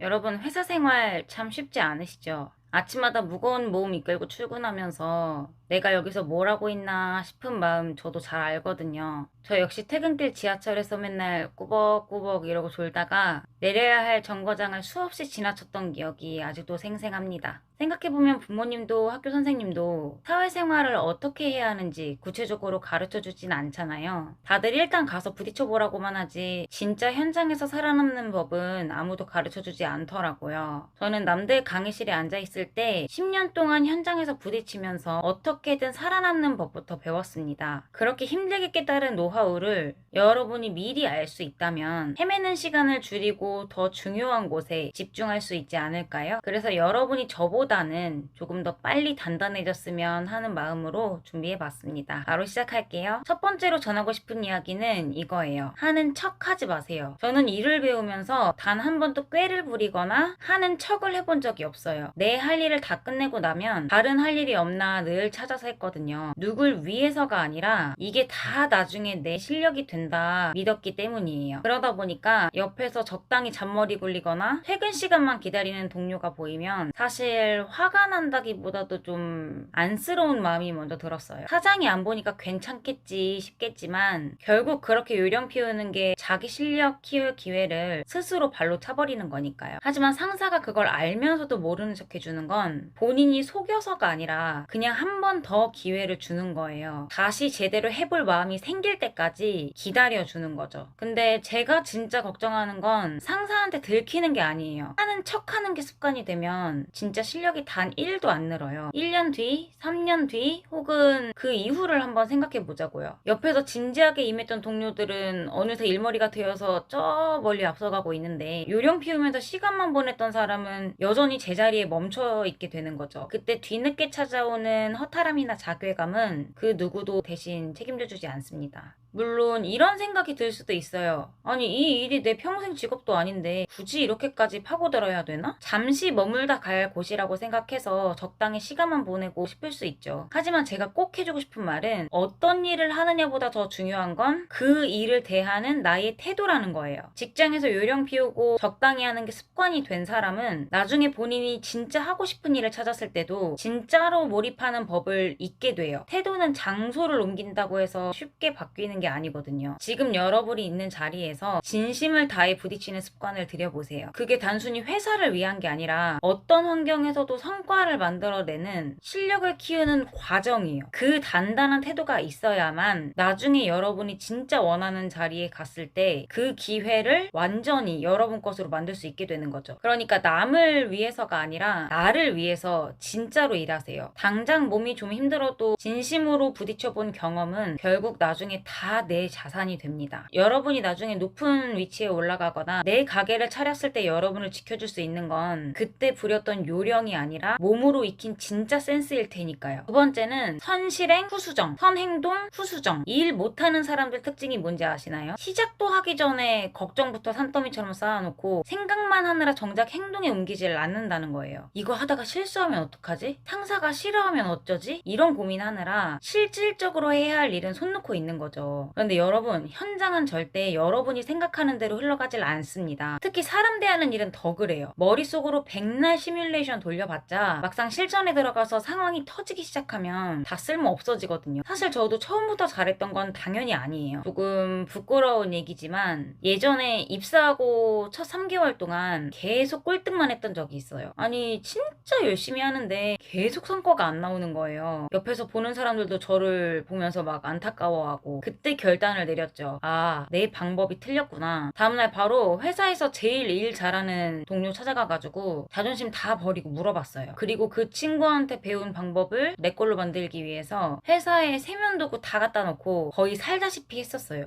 여러분, 회사 생활 참 쉽지 않으시죠? 아침마다 무거운 몸 이끌고 출근하면서 내가 여기서 뭘 하고 있나 싶은 마음 저도 잘 알거든요. 저 역시 퇴근길 지하철에서 맨날 꾸벅꾸벅 이러고 졸다가 내려야 할 정거장을 수없이 지나쳤던 기억이 아직도 생생합니다. 생각해보면 부모님도 학교 선생님도 사회생활을 어떻게 해야 하는지 구체적으로 가르쳐 주진 않잖아요. 다들 일단 가서 부딪혀 보라고만 하지 진짜 현장에서 살아남는 법은 아무도 가르쳐 주지 않더라고요. 저는 남들 강의실에 앉아 있을 때 10년 동안 현장에서 부딪히면서 어떻게든 살아남는 법부터 배웠습니다. 그렇게 힘들게 깨달은 노하우를 여러분이 미리 알 수 있다면 헤매는 시간을 줄이고 더 중요한 곳에 집중할 수 있지 않을까요? 그래서 여러분이 저보다는 조금 더 빨리 단단해졌으면 하는 마음으로 준비해 봤습니다. 바로 시작할게요. 첫 번째로 전하고 싶은 이야기는 이거예요. 하는 척 하지 마세요. 저는 일을 배우면서 단 한 번도 꾀를 부리거나 하는 척을 해본 적이 없어요. 내 할 일을 다 끝내고 나면 다른 할 일이 없나 늘 찾아서 했거든요. 누굴 위해서가 아니라 이게 다 나중에 내 실력이 된다 믿었기 때문이에요. 그러다 보니까 옆에서 적당히 잔머리 굴리거나 퇴근 시간만 기다리는 동료가 보이면 사실 화가 난다기보다도 좀 안쓰러운 마음이 먼저 들었어요. 사장이 안 보니까 괜찮겠지 싶겠지만 결국 그렇게 요령 피우는 게 자기 실력 키울 기회를 스스로 발로 차버리는 거니까요. 하지만 상사가 그걸 알면서도 모르는 척 해주는 건 본인이 속여서가 아니라 그냥 한 번 더 기회를 주는 거예요. 다시 제대로 해볼 마음이 생길 때까지 기다려주는 거죠. 근데 제가 진짜 걱정하는 건 상사한테 들키는 게 아니에요. 하는 척 하는 게 습관이 되면 진짜 실력이 단 1도 안 늘어요. 1년 뒤, 3년 뒤, 혹은 그 이후를 한번 생각해 보자고요. 옆에서 진지하게 임했던 동료들은 어느새 일머리가 되어서 저 멀리 앞서가고 있는데 요령 피우면서 시간만 보냈던 사람은 여전히 제자리에 멈춰 있게 되는 거죠. 그때 뒤늦게 찾아오는 허탈함이나 자괴감은 그 누구도 대신 책임져 주지 않습니다. 물론 이런 생각이 들 수도 있어요. 아니, 이 일이 내 평생 직업도 아닌데 굳이 이렇게까지 파고들어야 되나? 잠시 머물다 갈 곳이라고 생각해서 적당히 시간만 보내고 싶을 수 있죠. 하지만 제가 꼭 해주고 싶은 말은 어떤 일을 하느냐보다 더 중요한 건 그 일을 대하는 나의 태도라는 거예요. 직장에서 요령 피우고 적당히 하는 게 습관이 된 사람은 나중에 본인이 진짜 하고 싶은 일을 찾았을 때도 진짜로 몰입하는 법을 잊게 돼요. 태도는 장소를 옮긴다고 해서 쉽게 바뀌는 게 아니거든요. 지금 여러분이 있는 자리에서 진심을 다해 부딪히는 습관을 들여보세요. 그게 단순히 회사를 위한 게 아니라 어떤 환경에서도 성과를 만들어내는 실력을 키우는 과정이에요. 그 단단한 태도가 있어야만 나중에 여러분이 진짜 원하는 자리에 갔을 때 그 기회를 완전히 여러분 것으로 만들 수 있게 되는 거죠. 그러니까 남을 위해서가 아니라 나를 위해서 진짜로 일하세요. 당장 몸이 좀 힘들어도 진심으로 부딪혀본 경험은 결국 나중에 다 내 자산이 됩니다. 여러분이 나중에 높은 위치에 올라가거나 내 가게를 차렸을 때 여러분을 지켜줄 수 있는 건 그때 부렸던 요령이 아니라 몸으로 익힌 진짜 센스일 테니까요. 두 번째는 선실행 후수정, 선행동 후수정. 일 못하는 사람들 특징이 뭔지 아시나요? 시작도 하기 전에 걱정부터 산더미처럼 쌓아놓고 생각만 하느라 정작 행동에 옮기질 않는다는 거예요. 이거 하다가 실수하면 어떡하지? 상사가 싫어하면 어쩌지? 이런 고민하느라 실질적으로 해야 할 일은 손 놓고 있는 거죠. 그런데 여러분, 현장은 절대 여러분이 생각하는 대로 흘러가질 않습니다. 특히 사람 대하는 일은 더 그래요. 머릿속으로 백날 시뮬레이션 돌려봤자 막상 실전에 들어가서 상황이 터지기 시작하면 다 쓸모 없어지거든요. 사실 저도 처음부터 잘했던 건 당연히 아니에요. 조금 부끄러운 얘기지만 예전에 입사하고 첫 3개월 동안 계속 꼴등만 했던 적이 있어요. 아니, 진짜 열심히 하는데 계속 성과가 안 나오는 거예요. 옆에서 보는 사람들도 저를 보면서 막 안타까워하고 그때 결단을 내렸죠. 아, 내 방법이 틀렸구나. 다음날 바로 회사에서 제일 일 잘하는 동료 찾아가가지고 자존심 다 버리고 물어봤어요. 그리고 그 친구한테 배운 방법을 내 걸로 만들기 위해서 회사에 세면도구 다 갖다 놓고 거의 살다시피 했었어요.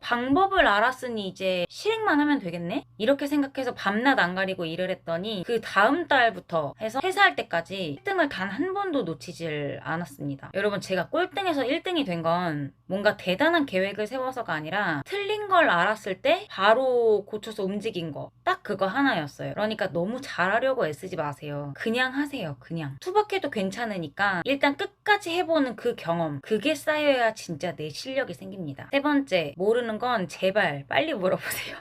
방법을 알았으니 이제 실행만 하면 되겠네? 이렇게 생각해서 밤낮 안 가리고 일을 했더니 그 다음 달부터 해서 회사할 때까지 1등을 단 한 번도 놓치질 않았습니다. 여러분, 제가 꼴등에서 1등이 된 건 뭔가 대단한 계획을 세워서가 아니라 틀린 걸 알았을 때 바로 고쳐서 움직인 거. 딱 그거 하나였어요. 그러니까 너무 잘하려고 애쓰지 마세요. 그냥 하세요. 그냥. 투박해도 괜찮으니까 일단 끝까지 해보는 그 경험. 그게 쌓여야 진짜 내 실력이 생깁니다. 세 번째, 모르는 건 제발 빨리 물어보세요.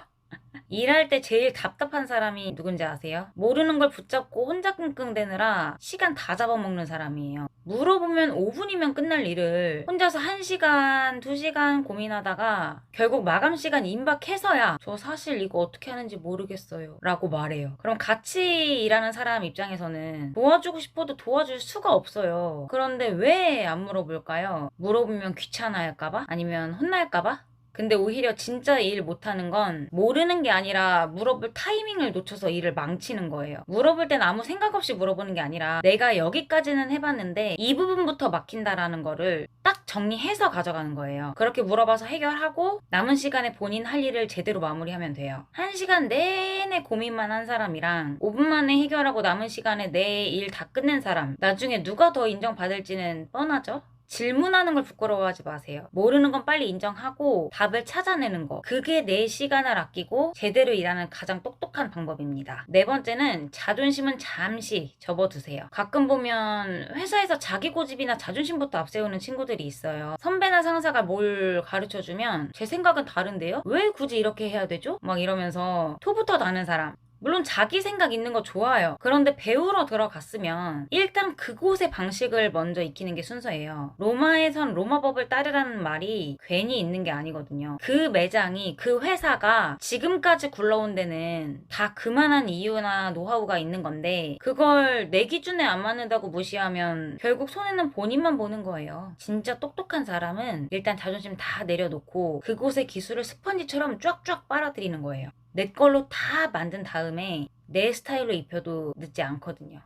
일할 때 제일 답답한 사람이 누군지 아세요? 모르는 걸 붙잡고 혼자 끙끙대느라 시간 다 잡아먹는 사람이에요. 물어보면 5분이면 끝날 일을 혼자서 1시간, 2시간 고민하다가 결국 마감 시간 임박해서야 저 사실 이거 어떻게 하는지 모르겠어요 라고 말해요. 그럼 같이 일하는 사람 입장에서는 도와주고 싶어도 도와줄 수가 없어요. 그런데 왜 안 물어볼까요? 물어보면 귀찮아할까봐? 아니면 혼날까봐? 근데 오히려 진짜 일 못하는 건 모르는 게 아니라 물어볼 타이밍을 놓쳐서 일을 망치는 거예요. 물어볼 땐 아무 생각 없이 물어보는 게 아니라 내가 여기까지는 해봤는데 이 부분부터 막힌다라는 거를 딱 정리해서 가져가는 거예요. 그렇게 물어봐서 해결하고 남은 시간에 본인 할 일을 제대로 마무리하면 돼요. 1시간 내내 고민만 한 사람이랑 5분 만에 해결하고 남은 시간에 내 일 다 끝낸 사람, 나중에 누가 더 인정받을지는 뻔하죠? 질문하는 걸 부끄러워하지 마세요. 모르는 건 빨리 인정하고 답을 찾아내는 거. 그게 내 시간을 아끼고 제대로 일하는 가장 똑똑한 방법입니다. 네 번째는 자존심은 잠시 접어두세요. 가끔 보면 회사에서 자기 고집이나 자존심부터 앞세우는 친구들이 있어요. 선배나 상사가 뭘 가르쳐주면 제 생각은 다른데요? 왜 굳이 이렇게 해야 되죠? 막 이러면서 토부터 나는 사람. 물론 자기 생각 있는 거 좋아요. 그런데 배우러 들어갔으면 일단 그곳의 방식을 먼저 익히는 게 순서예요. 로마에선 로마법을 따르라는 말이 괜히 있는 게 아니거든요. 그 매장이, 그 회사가 지금까지 굴러온 데는 다 그만한 이유나 노하우가 있는 건데 그걸 내 기준에 안 맞는다고 무시하면 결국 손해는 본인만 보는 거예요. 진짜 똑똑한 사람은 일단 자존심 다 내려놓고 그곳의 기술을 스펀지처럼 쫙쫙 빨아들이는 거예요. 내 걸로 다 만든 다음에 내 스타일로 입혀도 늦지 않거든요.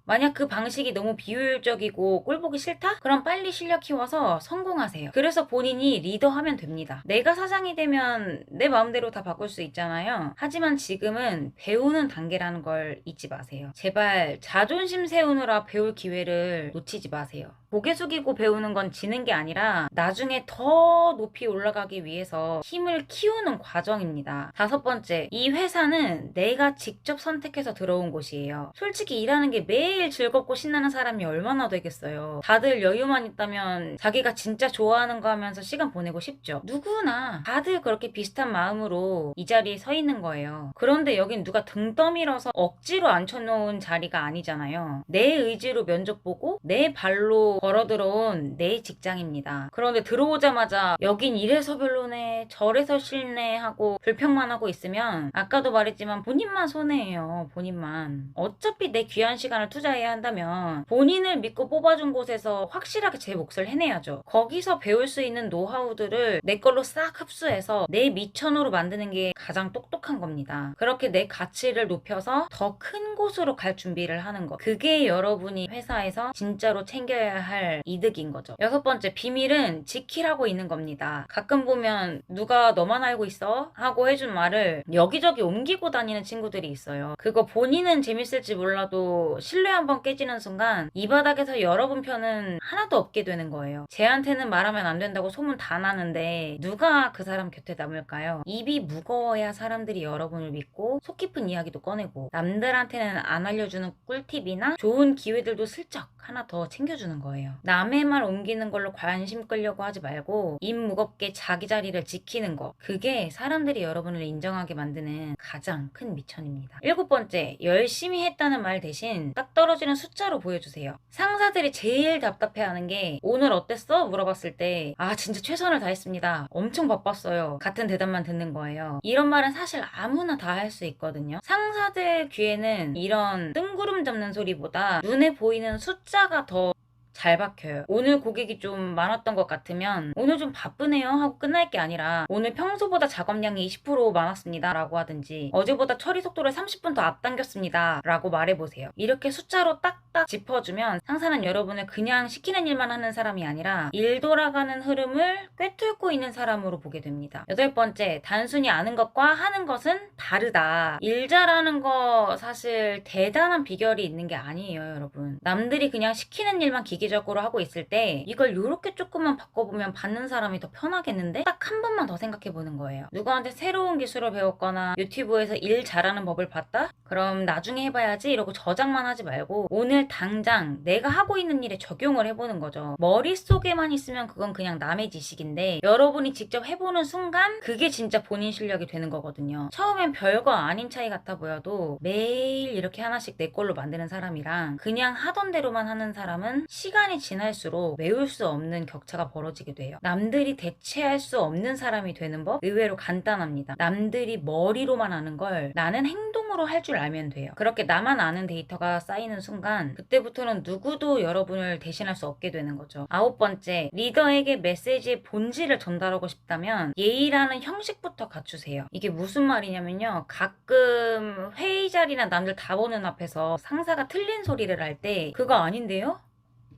만약 그 방식이 너무 비효율적이고 꼴보기 싫다? 그럼 빨리 실력 키워서 성공하세요. 그래서 본인이 리더하면 됩니다. 내가 사장이 되면 내 마음대로 다 바꿀 수 있잖아요. 하지만 지금은 배우는 단계라는 걸 잊지 마세요. 제발 자존심 세우느라 배울 기회를 놓치지 마세요. 고개 숙이고 배우는 건 지는 게 아니라 나중에 더 높이 올라가기 위해서 힘을 키우는 과정입니다. 다섯 번째, 이 회사는 내가 직접 선택해서 들어온 곳이에요. 솔직히 일하는 게 매일 즐겁고 신나는 사람이 얼마나 되겠어요. 다들 여유만 있다면 자기가 진짜 좋아하는 거 하면서 시간 보내고 싶죠. 누구나 다들 그렇게 비슷한 마음으로 이 자리에 서 있는 거예요. 그런데 여긴 누가 등 떠밀어서 억지로 앉혀놓은 자리가 아니잖아요. 내 의지로 면접 보고 내 발로 걸어 들어온 내 직장입니다. 그런데 들어오자마자 여긴 이래서 별로네 저래서 싫네 하고 불평만 하고 있으면 아까도 말했지만 본인만 손해예요. 본인만. 어차피 내 귀한 시간을 투자해야 한다면 본인을 믿고 뽑아준 곳에서 확실하게 제 몫을 해내야죠. 거기서 배울 수 있는 노하우들을 내 걸로 싹 흡수해서 내 미천으로 만드는 게 가장 똑똑한 겁니다. 그렇게 내 가치를 높여서 더 큰 곳으로 갈 준비를 하는 것. 그게 여러분이 회사에서 진짜로 챙겨야 할 이득인 거죠. 여섯 번째, 비밀은 지키라고 있는 겁니다. 가끔 보면 누가 너만 알고 있어? 하고 해준 말을 여기저기 옮기고 다니는 친구들이 있어요. 그거 본인은 재밌을지 몰라도 신뢰 한번 깨지는 순간 이 바닥에서 여러분 편은 하나도 없게 되는 거예요. 쟤한테는 말하면 안 된다고 소문 다 나는데 누가 그 사람 곁에 남을까요? 입이 무거워야 사람들이 여러분을 믿고 속 깊은 이야기도 꺼내고 남들한테는 안 알려주는 꿀팁이나 좋은 기회들도 슬쩍 하나 더 챙겨주는 거예요. 남의 말 옮기는 걸로 관심 끌려고 하지 말고 입 무겁게 자기 자리를 지키는 거. 그게 사람들이 여러분을 인정하게 만드는 가장 큰 미천입니다. 일곱 번째, 열심히 했다는 말 대신 딱 떨어지는 숫자로 보여주세요. 상사들이 제일 답답해하는 게 오늘 어땠어? 물어봤을 때 아 진짜 최선을 다했습니다. 엄청 바빴어요. 같은 대답만 듣는 거예요. 이런 말은 사실 아무나 다 할 수 있거든요. 상사들 귀에는 이런 뜬구름 잡는 소리보다 눈에 보이는 숫자가 더 잘 박혀요. 오늘 고객이 좀 많았던 것 같으면 오늘 좀 바쁘네요 하고 끝날 게 아니라 오늘 평소보다 작업량이 20% 많았습니다 라고 하든지 어제보다 처리 속도를 30분 더 앞당겼습니다 라고 말해보세요. 이렇게 숫자로 딱딱 짚어주면 상사는 여러분을 그냥 시키는 일만 하는 사람이 아니라 일 돌아가는 흐름을 꿰뚫고 있는 사람으로 보게 됩니다. 여덟 번째, 단순히 아는 것과 하는 것은 다르다. 일 잘하는 거 사실 대단한 비결이 있는 게 아니에요, 여러분. 남들이 그냥 시키는 일만 기계적으로 하고 있을 때 이걸 요렇게 조금만 바꿔보면 받는 사람이 더 편하겠는데? 딱 한 번만 더 생각해보는 거예요. 누구한테 새로운 기술을 배웠거나 유튜브에서 일 잘하는 법을 봤다? 그럼 나중에 해봐야지 이러고 저장만 하지 말고 오늘 오늘 당장 내가 하고 있는 일에 적용을 해보는 거죠. 머릿속에만 있으면 그건 그냥 남의 지식인데 여러분이 직접 해보는 순간 그게 진짜 본인 실력이 되는 거거든요. 처음엔 별거 아닌 차이 같아 보여도 매일 이렇게 하나씩 내 걸로 만드는 사람이랑 그냥 하던 대로만 하는 사람은 시간이 지날수록 메울 수 없는 격차가 벌어지게 돼요. 남들이 대체할 수 없는 사람이 되는 법 의외로 간단합니다. 남들이 머리로만 아는 걸 나는 행동으로 할 줄 알면 돼요. 그렇게 나만 아는 데이터가 쌓이는 순간 그때부터는 누구도 여러분을 대신할 수 없게 되는 거죠. 9번째, 리더에게 메시지의 본질을 전달하고 싶다면 예의라는 형식부터 갖추세요. 이게 무슨 말이냐면요. 가끔 회의 자리나 남들 다 보는 앞에서 상사가 틀린 소리를 할 때 그거 아닌데요?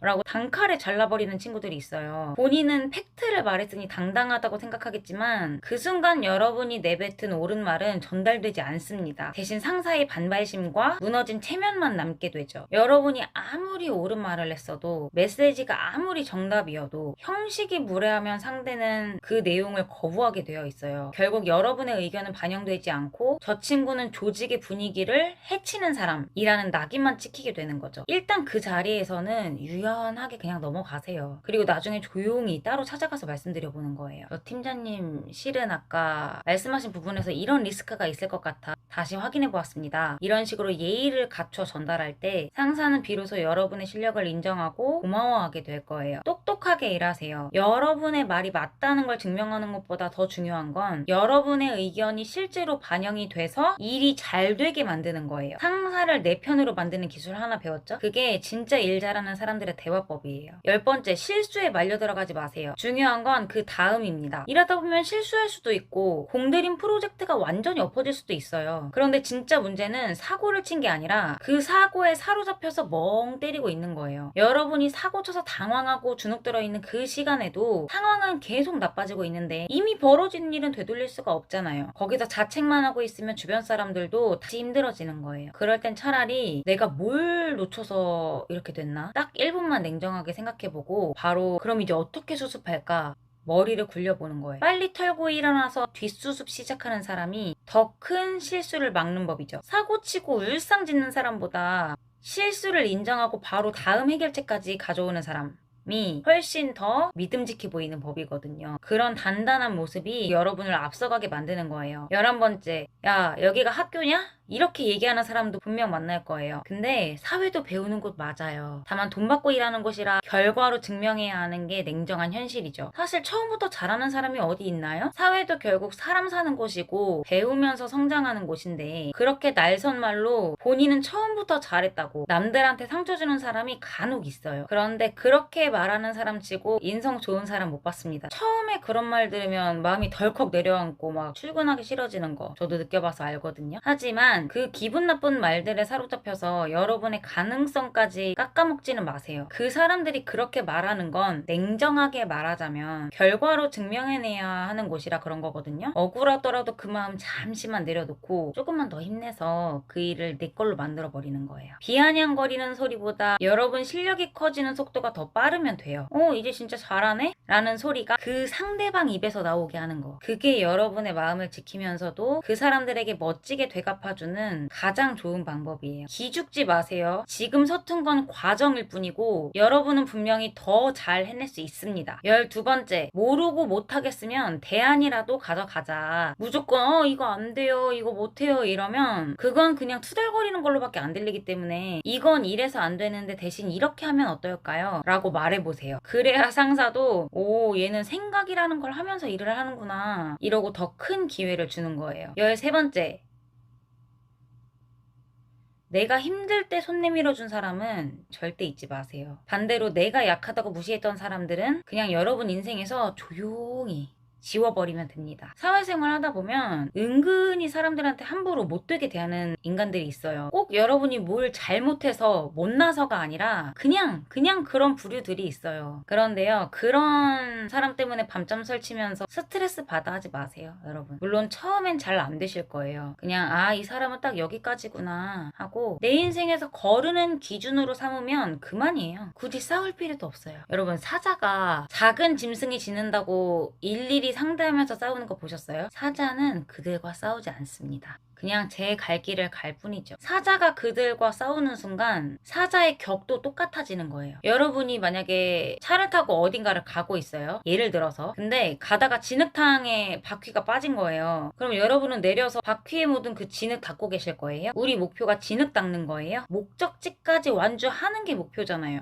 라고 단칼에 잘라버리는 친구들이 있어요. 본인은 팩트를 말했으니 당당하다고 생각하겠지만 그 순간 여러분이 내뱉은 옳은 말은 전달되지 않습니다. 대신 상사의 반발심과 무너진 체면만 남게 되죠. 여러분이 아무리 옳은 말을 했어도 메시지가 아무리 정답이어도 형식이 무례하면 상대는 그 내용을 거부하게 되어 있어요. 결국 여러분의 의견은 반영되지 않고 저 친구는 조직의 분위기를 해치는 사람이라는 낙인만 찍히게 되는 거죠. 일단 그 자리에서는 유연하게 그냥 넘어가세요. 그리고 나중에 조용히 따로 찾아가서 말씀드려보는 거예요. 팀장님, 실은 아까 말씀하신 부분에서 이런 리스크가 있을 것 같아 다시 확인해보았습니다. 이런 식으로 예의를 갖춰 전달할 때 상사는 비로소 여러분의 실력을 인정하고 고마워하게 될 거예요. 똑똑하게 일하세요. 여러분의 말이 맞다는 걸 증명하는 것보다 더 중요한 건 여러분의 의견이 실제로 반영이 돼서 일이 잘 되게 만드는 거예요. 상사를 내 편으로 만드는 기술 하나 배웠죠? 그게 진짜 일 잘하는 사람들의 대화법이에요. 10번째, 실수에 말려 들어가지 마세요. 중요한 건 그 다음입니다. 일하다 보면 실수할 수도 있고 공들인 프로젝트가 완전히 엎어질 수도 있어요. 그런데 진짜 문제는 사고를 친 게 아니라 그 사고에 사로잡혀서 멍 때리고 있는 거예요. 여러분이 사고 쳐서 당황하고 주눅 들어 있는 그 시간에도 상황은 계속 나빠지고 있는데 이미 벌어진 일은 되돌릴 수가 없잖아요. 거기서 자책만 하고 있으면 주변 사람들도 다시 힘들어지는 거예요. 그럴 땐 차라리 내가 뭘 놓쳐서 이렇게 됐나? 딱 1분만 냉정하게 생각해보고 바로 그럼 이제 어떻게 수습할까? 머리를 굴려보는 거예요. 빨리 털고 일어나서 뒷수습 시작하는 사람이 더 큰 실수를 막는 법이죠. 사고치고 울상 짓는 사람보다 실수를 인정하고 바로 다음 해결책까지 가져오는 사람이 훨씬 더 믿음직해 보이는 법이거든요. 그런 단단한 모습이 여러분을 앞서가게 만드는 거예요. 11번째, 야, 여기가 학교냐? 이렇게 얘기하는 사람도 분명 만날 거예요. 근데 사회도 배우는 곳 맞아요. 다만 돈 받고 일하는 곳이라 결과로 증명해야 하는 게 냉정한 현실이죠. 사실 처음부터 잘하는 사람이 어디 있나요? 사회도 결국 사람 사는 곳이고 배우면서 성장하는 곳인데 그렇게 날선 말로 본인은 처음부터 잘했다고 남들한테 상처 주는 사람이 간혹 있어요. 그런데 그렇게 말하는 사람 치고 인성 좋은 사람 못 봤습니다. 처음에 그런 말 들으면 마음이 덜컥 내려앉고 막 출근하기 싫어지는 거 저도 느껴봐서 알거든요. 하지만 그 기분 나쁜 말들에 사로잡혀서 여러분의 가능성까지 깎아먹지는 마세요. 그 사람들이 그렇게 말하는 건 냉정하게 말하자면 결과로 증명해내야 하는 곳이라 그런 거거든요. 억울하더라도 그 마음 잠시만 내려놓고 조금만 더 힘내서 그 일을 내 걸로 만들어버리는 거예요. 비아냥거리는 소리보다 여러분 실력이 커지는 속도가 더 빠르면 돼요. 이제 진짜 잘하네? 라는 소리가 그 상대방 입에서 나오게 하는 거. 그게 여러분의 마음을 지키면서도 그 사람들에게 멋지게 되갚아주는 가장 좋은 방법이에요. 기죽지 마세요. 지금 서툰 건 과정일 뿐이고 여러분은 분명히 더 잘 해낼 수 있습니다. 12번째, 모르고 못하겠으면 대안이라도 가져가자. 무조건 이거 안 돼요, 이거 못해요 이러면 그건 그냥 투덜거리는 걸로밖에 안 들리기 때문에 이건 이래서 안 되는데 대신 이렇게 하면 어떨까요? 라고 말해보세요. 그래야 상사도 오, 얘는 생각이라는 걸 하면서 일을 하는구나 이러고 더 큰 기회를 주는 거예요. 13번째, 내가 힘들 때 손 내밀어 준 사람은 절대 잊지 마세요. 반대로 내가 약하다고 무시했던 사람들은 그냥 여러분 인생에서 조용히 지워버리면 됩니다. 사회생활 하다 보면 은근히 사람들한테 함부로 못되게 대하는 인간들이 있어요. 꼭 여러분이 뭘 잘못해서 못나서가 아니라 그냥 그런 부류들이 있어요. 그런데요, 그런 사람 때문에 밤잠 설치면서 스트레스 받아 하지 마세요, 여러분. 물론 처음엔 잘 안 되실 거예요. 그냥 이 사람은 딱 여기까지구나 하고 내 인생에서 거르는 기준으로 삼으면 그만이에요. 굳이 싸울 필요도 없어요. 여러분, 사자가 작은 짐승이 짖는다고 일일이 상대하면서 싸우는 거 보셨어요? 사자는 그들과 싸우지 않습니다. 그냥 제 갈 길을 갈 뿐이죠. 사자가 그들과 싸우는 순간 사자의 격도 똑같아지는 거예요. 여러분이 만약에 차를 타고 어딘가를 가고 있어요. 예를 들어서. 근데 가다가 진흙탕에 바퀴가 빠진 거예요. 그럼 여러분은 내려서 바퀴에 묻은 그 진흙 닦고 계실 거예요? 우리 목표가 진흙 닦는 거예요? 목적지까지 완주하는 게 목표잖아요.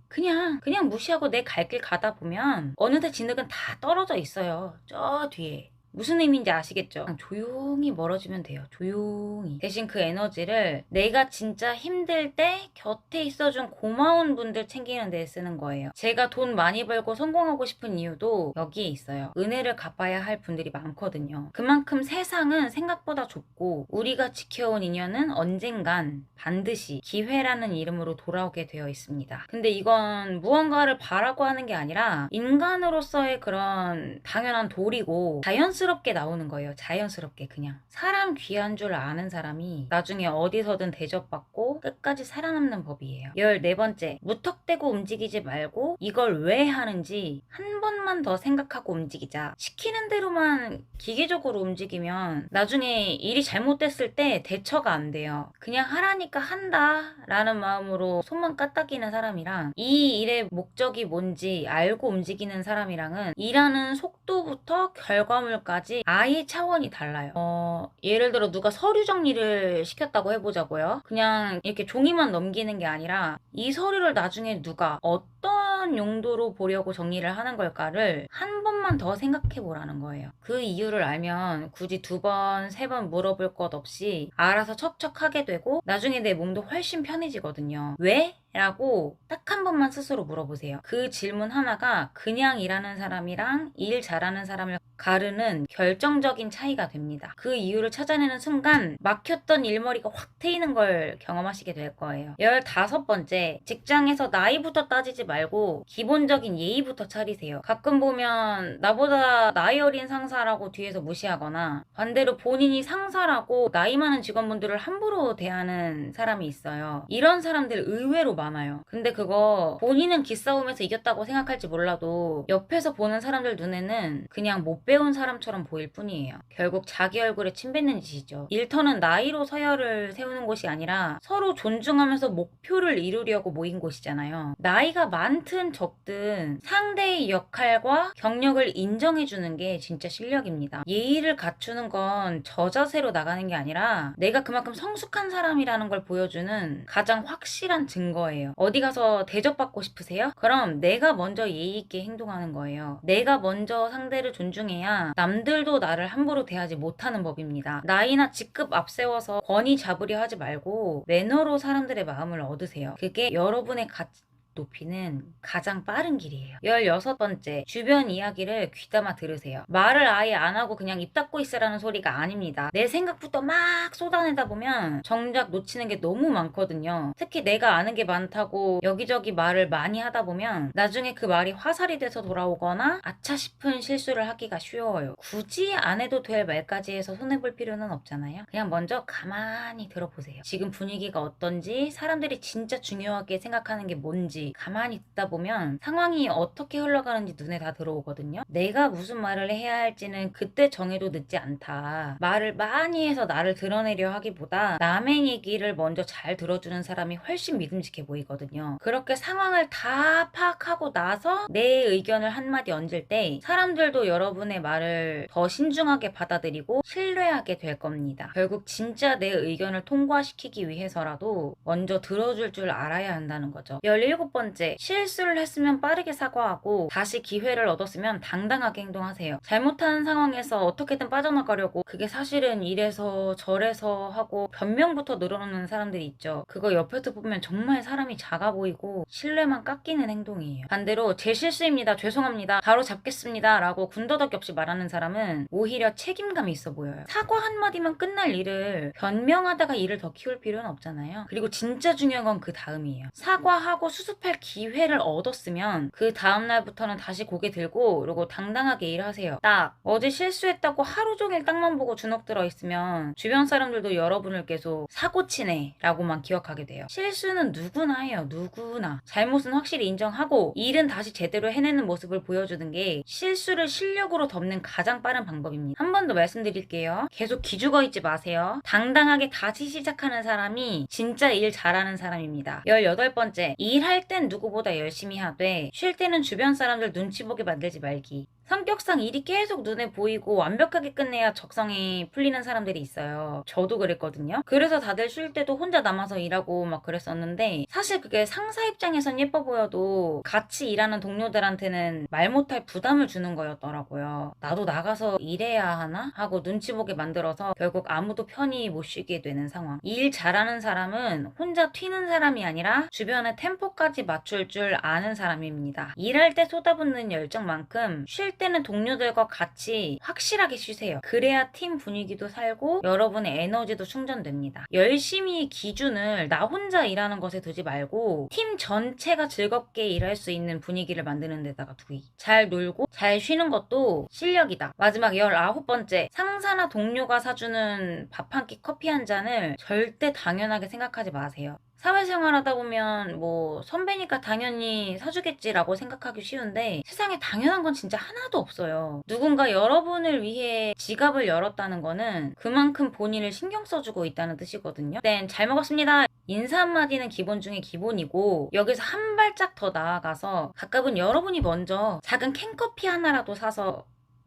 그냥 무시하고 내 갈 길 가다 보면 어느새 진흙은 다 떨어져 있어요. 저 뒤에. 무슨 의미인지 아시겠죠? 그냥 조용히 멀어지면 돼요. 조용히. 대신 그 에너지를 내가 진짜 힘들 때 곁에 있어준 고마운 분들 챙기는 데 쓰는 거예요. 제가 돈 많이 벌고 성공하고 싶은 이유도 여기에 있어요. 은혜를 갚아야 할 분들이 많거든요. 그만큼 세상은 생각보다 좁고 우리가 지켜온 인연은 언젠간 반드시 기회라는 이름으로 돌아오게 되어 있습니다. 근데 이건 무언가를 바라고 하는 게 아니라 인간으로서의 그런 당연한 도리고 자연스럽게 나오는 거예요. 자연스럽게 그냥. 사람 귀한 줄 아는 사람이 나중에 어디서든 대접받고 끝까지 살아남는 법이에요. 14번째, 무턱대고 움직이지 말고 이걸 왜 하는지 한 번만 더 생각하고 움직이자. 시키는 대로만 기계적으로 움직이면 나중에 일이 잘못됐을 때 대처가 안 돼요. 그냥 하라니까 한다 라는 마음으로 손만 까딱이는 사람이랑 이 일의 목적이 뭔지 알고 움직이는 사람이랑은 일하는 속도부터 결과물까지 아예 차원이 달라요. 예를 들어 누가 서류 정리를 시켰다고 해보자고요. 그냥 이렇게 종이만 넘기는 게 아니라 이 서류를 나중에 누가 어떤 용도로 보려고 정리를 하는 걸까를 한 번만 더 생각해 보라는 거예요. 그 이유를 알면 굳이 2번, 3번 물어볼 것 없이 알아서 척척하게 되고 나중에 내 몸도 훨씬 편해지거든요. 왜? 라고 딱 한 번만 스스로 물어보세요. 그 질문 하나가 그냥 일하는 사람이랑 일 잘하는 사람을 가르는 결정적인 차이가 됩니다. 그 이유를 찾아내는 순간 막혔던 일머리가 확 트이는 걸 경험하시게 될 거예요. 15번째, 직장에서 나이부터 따지지 말고 기본적인 예의부터 차리세요. 가끔 보면 나보다 나이 어린 상사라고 뒤에서 무시하거나 반대로 본인이 상사라고 나이 많은 직원분들을 함부로 대하는 사람이 있어요. 이런 사람들 의외로 많아요. 근데 그거 본인은 기싸움에서 이겼다고 생각할지 몰라도 옆에서 보는 사람들 눈에는 그냥 못 배운 사람처럼 보일 뿐이에요. 결국 자기 얼굴에 침 뱉는 짓이죠. 일터는 나이로 서열을 세우는 곳이 아니라 서로 존중하면서 목표를 이루려고 모인 곳이잖아요. 나이가 많든 적든 상대의 역할과 경력을 인정해주는 게 진짜 실력입니다. 예의를 갖추는 건 저 자세로 나가는 게 아니라 내가 그만큼 성숙한 사람이라는 걸 보여주는 가장 확실한 증거예요. 어디 가서 대접받고 싶으세요? 그럼 내가 먼저 예의 있게 행동하는 거예요. 내가 먼저 상대를 존중해야 남들도 나를 함부로 대하지 못하는 법입니다. 나이나 직급 앞세워서 권위 잡으려 하지 말고 매너로 사람들의 마음을 얻으세요. 그게 여러분의 가치 높이는 가장 빠른 길이에요. 16번째, 주변 이야기를 귀담아 들으세요. 말을 아예 안 하고 그냥 입 닫고 있으라는 소리가 아닙니다. 내 생각부터 막 쏟아내다 보면 정작 놓치는 게 너무 많거든요. 특히 내가 아는 게 많다고 여기저기 말을 많이 하다 보면 나중에 그 말이 화살이 돼서 돌아오거나 아차 싶은 실수를 하기가 쉬워요. 굳이 안 해도 될 말까지 해서 손해볼 필요는 없잖아요. 그냥 먼저 가만히 들어보세요. 지금 분위기가 어떤지, 사람들이 진짜 중요하게 생각하는 게 뭔지 가만히 듣다 보면 상황이 어떻게 흘러가는지 눈에 다 들어오거든요. 내가 무슨 말을 해야 할지는 그때 정해도 늦지 않다. 말을 많이 해서 나를 드러내려 하기보다 남의 얘기를 먼저 잘 들어주는 사람이 훨씬 믿음직해 보이거든요. 그렇게 상황을 다 파악하고 나서 내 의견을 한마디 얹을 때 사람들도 여러분의 말을 더 신중하게 받아들이고 신뢰하게 될 겁니다. 결국 진짜 내 의견을 통과시키기 위해서라도 먼저 들어줄 줄 알아야 한다는 거죠. 17번째, 실수를 했으면 빠르게 사과하고 다시 기회를 얻었으면 당당하게 행동하세요. 잘못한 상황에서 어떻게든 빠져나가려고 그게 사실은 이래서 저래서 하고 변명부터 늘어놓는 사람들이 있죠. 그거 옆에서 보면 정말 사람이 작아 보이고 신뢰만 깎이는 행동이에요. 반대로 제 실수입니다. 죄송합니다. 바로 잡겠습니다. 라고 군더더기 없이 말하는 사람은 오히려 책임감이 있어 보여요. 사과 한마디만 끝날 일을 변명하다가 일을 더 키울 필요는 없잖아요. 그리고 진짜 중요한 건 그 다음이에요. 사과하고 수습 실습할 기회를 얻었으면 그 다음날부터는 다시 고개 들고 그리고 당당하게 일하세요. 딱 어제 실수했다고 하루 종일 땅만 보고 주눅 들어 있으면 주변 사람들도 여러분을 계속 사고치네 라고만 기억하게 돼요. 실수는 누구나 해요. 누구나. 잘못은 확실히 인정하고 일은 다시 제대로 해내는 모습을 보여주는 게 실수를 실력으로 덮는 가장 빠른 방법입니다. 한 번 더 말씀드릴게요. 계속 기죽어 있지 마세요. 당당하게 다시 시작하는 사람이 진짜 일 잘하는 사람입니다. 18번째, 일할 땐 누구보다 열심히 하되 쉴 때는 주변 사람들 눈치 보게 만들지 말기. 성격상 일이 계속 눈에 보이고 완벽하게 끝내야 적성이 풀리는 사람들이 있어요. 저도 그랬거든요. 그래서 다들 쉴 때도 혼자 남아서 일하고 막 그랬었는데 사실 그게 상사 입장에선 예뻐 보여도 같이 일하는 동료들한테는 말 못할 부담을 주는 거였더라고요. 나도 나가서 일해야 하나? 하고 눈치 보게 만들어서 결국 아무도 편히 못 쉬게 되는 상황. 일 잘하는 사람은 혼자 튀는 사람이 아니라 주변의 템포까지 맞출 줄 아는 사람입니다. 일할 때 쏟아붓는 열정만큼 쉴 때는 동료들과 같이 확실하게 쉬세요. 그래야 팀 분위기도 살고 여러분의 에너지도 충전됩니다. 열심히 기준을 나 혼자 일하는 것에 두지 말고 팀 전체가 즐겁게 일할 수 있는 분위기를 만드는 데다가 두기. 잘 놀고 잘 쉬는 것도 실력이다. 마지막 19번째, 상사나 동료가 사주는 밥 한 끼 커피 한 잔을 절대 당연하게 생각하지 마세요. 사회생활 하다 보면 뭐 선배니까 당연히 사주겠지라고 생각하기 쉬운데 세상에 당연한 건 진짜 하나도 없어요. 누군가 여러분을 위해 지갑을 열었다는 거는 그만큼 본인을 신경 써주고 있다는 뜻이거든요. 땐 잘 먹었습니다. 인사 한마디는 기본 중에 기본이고 여기서 한 발짝 더 나아가서 가끔은 여러분이 먼저 작은 캔커피 하나라도 사서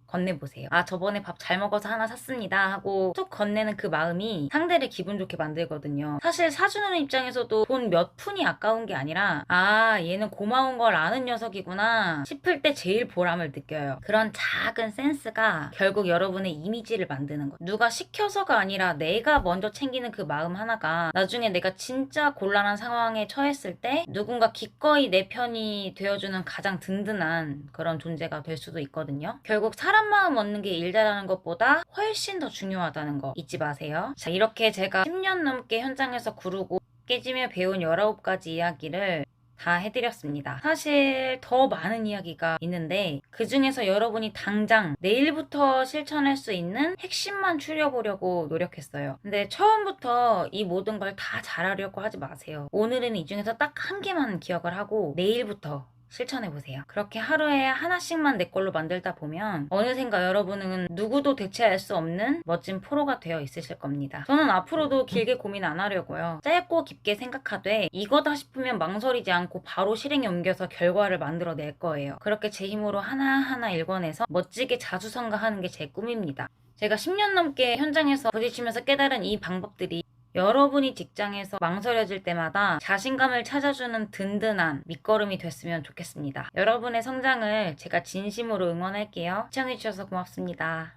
건네보세요. 아, 저번에 밥 잘 먹어서 하나 샀습니다 하고 툭 건네는 그 마음이 상대를 기분 좋게 만들거든요. 사실 사주는 입장에서도 돈 몇 푼이 아까운 게 아니라 아, 얘는 고마운 걸 아는 녀석이구나 싶을 때 제일 보람을 느껴요. 그런 작은 센스가 결국 여러분의 이미지를 만드는 거예요. 누가 시켜서가 아니라 내가 먼저 챙기는 그 마음 하나가 나중에 내가 진짜 곤란한 상황에 처했을 때 누군가 기꺼이 내 편이 되어주는 가장 든든한 그런 존재가 될 수도 있거든요. 결국 사람 마음 얻는 게 일 잘하는 것보다 훨씬 더 중요하다는 거 잊지 마세요. 자, 이렇게 제가 10년 넘게 현장에서 구르고 깨지며 배운 19가지 이야기를 다 해드렸습니다. 사실 더 많은 이야기가 있는데 그 중에서 여러분이 당장 내일부터 실천할 수 있는 핵심만 추려보려고 노력했어요. 근데 처음부터 이 모든 걸 다 잘하려고 하지 마세요. 오늘은 이 중에서 딱 한 개만 기억을 하고 내일부터 실천해보세요. 그렇게 하루에 하나씩만 내 걸로 만들다 보면 어느샌가 여러분은 누구도 대체할 수 없는 멋진 프로가 되어 있으실 겁니다. 저는 앞으로도 길게 고민 안 하려고요. 짧고 깊게 생각하되 이거다 싶으면 망설이지 않고 바로 실행에 옮겨서 결과를 만들어낼 거예요. 그렇게 제 힘으로 하나하나 일궈내서 멋지게 자수성가하는 게 제 꿈입니다. 제가 10년 넘게 현장에서 부딪히면서 깨달은 이 방법들이 여러분이 직장에서 망설여질 때마다 자신감을 찾아주는 든든한 밑거름이 됐으면 좋겠습니다. 여러분의 성장을 제가 진심으로 응원할게요. 시청해주셔서 고맙습니다.